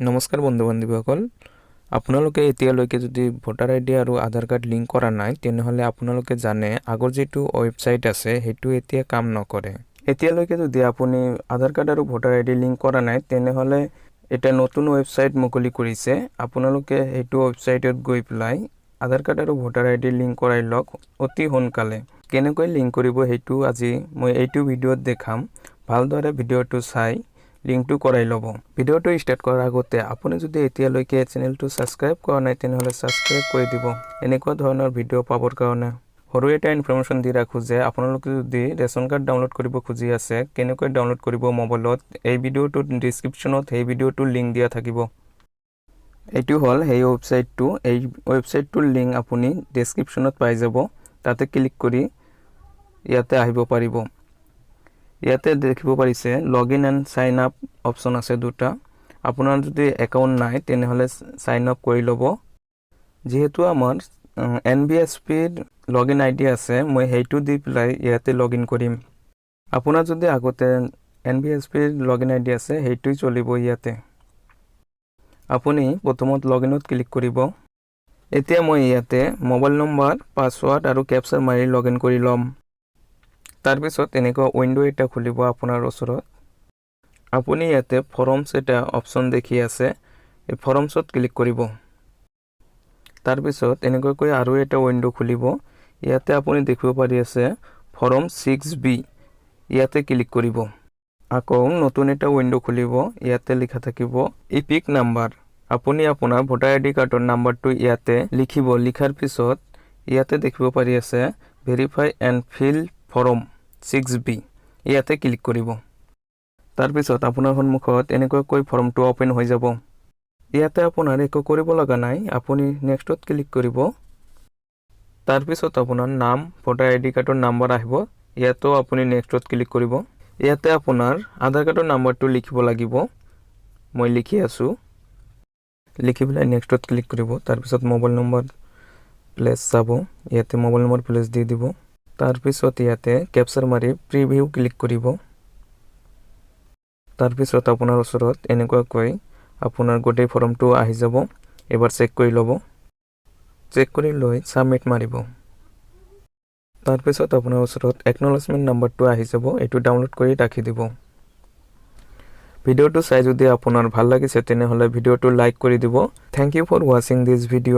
নমস্কাৰ বন্ধু বান্ধৱীসকল আপোনালোকে এতিয়ালৈকে যদি ভোটাৰ আইডি আৰু আধাৰ কাৰ্ড লিংক কৰা নাই তেনেহলে আপোনালোকে জানে আগৰ যেটো ওয়েবসাইট আছে হেতু এতিয়া কাম নকৰে এতিয়ালৈকে যদি আপুনি আধাৰ কাৰ্ড আৰু ভোটাৰ আইডি লিংক কৰা নাই তেনেহলে এটা নতুন ওয়েবসাইট মুকলি কৰিছে আপোনালোকে হেতু ওয়েবসাইটত গৈ পেলাই আধাৰ কাৰ্ড আৰু ভোটাৰ আইডি লিংক কৰাই লওক অতি সোনকালে কেনেকৈ লিংক কৰিব হেতু আজি মই এইটো ভিডিঅত দেখাম ভালদৰে ভিডিঅটো চাই লিংকটো কৰাই লব ভিডিঅটো স্টাৰ্ট কৰাৰ আগতে আপুনি যদি এতিয়ালৈকে চেনেলটো সাবস্ক্ৰাইব কৰা নাই তেনেহলে সাবস্ক্ৰাইব কৰি দিব এনেকুৱা ধৰণৰ ভিডিঅ পাবৰ কাৰণে হৰু এটা ইনফৰমেশন দি ৰাখো যে আপোনালোকে যদি ৰেশন কাৰ্ড ডাউনলোড কৰিব খুজি আছে কেনেকৈ ডাউনলোড কৰিব মোবাইলত এই ভিডিঅটোৰ ডেসক্ৰিপচনত এই ভিডিঅটোৰ লিংক দিয়া থাকিব এইটো হল এই ওয়েবসাইটটোৰ লিংক আপুনি ডেসক্ৰিপচনত পাই যাব তাতে ক্লিক কৰি ইয়াতে আহিব পাৰিব ইয়াতে দেখিব পাৰিছে login and sign up option আছে দুটা আপোনাৰ যদি একাউন্ট নাই তেনেহলে সাইন আপ কৰি লব যেহেতু আমাৰ এনবিএসপি লগইন আইডি আছে মই হেতু দি প্লাই ইয়াতে লগইন কৰিম আপোনাৰ যদি আগতে এনবিএসপি লগইন আইডি আছে হেতুই চলিব ইয়াতে আপুনি প্ৰথমত লগইনত ক্লিক কৰিব এতিয়া মই ইয়াতে মোবাইল নম্বৰ পাসওয়াৰ্ড আৰু ক্যাপচা মাৰি লগইন কৰি লম তাৰ পিছত এনেকুৱা উইন্ডো এটা খুলিব আপোনাৰ ওচৰত আপুনি ইয়াতে ফৰ্মছ এটা অপচন দেখি আছে এই ফৰ্মছত ক্লিক কৰিব তাৰ পিছত এনেকৈ আৰু এটা উইন্ডো খুলিব ইয়াতে আপুনি দেখিব পাৰি আছে ফৰ্ম 6B ইয়াতে ক্লিক কৰিব আকৌ নতুন এটা উইন্ডো খুলিব ইয়াতে লিখা থাকিব ইপিক নাম্বাৰ আপুনি আপোনাৰ ভোটাৰ আইডি কাৰ্ডৰ নাম্বাৰটো ইয়াতে লিখিব লিখাৰ পিছত ইয়াতে দেখিব পাৰি আছে verify and feel form 6B ইয়াতে ক্লিক কৰিব তাৰ পিছত আপোনাৰ সন্মুখত এনেকৈ ফৰ্মটো ওপেন হৈ যাব ইয়াতে আপোনাৰ একো কৰিব লগা নাই আপুনি নেক্সটত ক্লিক কৰিব তাৰ পিছত আপোনাৰ নাম ভোটাৰ আইডি কাৰ্ডৰ নাম্বাৰ আহিব ইয়াতো আপুনি নেক্সটত ক্লিক কৰিব ইয়াতে আপোনাৰ আধাৰ কাৰ্ডৰ নাম্বাৰটো লিখিব লাগিব মই লিখি আছো লিখি পেলাই নেক্সটত ক্লিক কৰিব তাৰ পিছত মোবাইল নম্বৰ প্লেস চাব ইয়াতে মোবাইল নম্বৰ প্লেস দি দিব তাৰ পিছত ইয়াতে ক্যাপচাৰ মাৰি প্ৰিভিউ ক্লিক কৰিব তাৰ পিছত আপোনাৰ ওচৰত এনেকৈ আপোনাৰ গোটেই ফৰ্মটো আহি যাব এবাৰ চেক কৰি লব চেক কৰি লৈ সাবমিট মাৰিব তাৰ পিছত আপোনাৰ ওচৰত একনলেজমেন্ট নাম্বাৰটো আহি যাব এটো ডাউনলোড কৰি ৰাখি দিব ভিডিঅটো চাই যদি আপোনাৰ ভাল লাগিছে তেনেহলে ভিডিঅটো লাইক কৰি দিব thank you for watching this video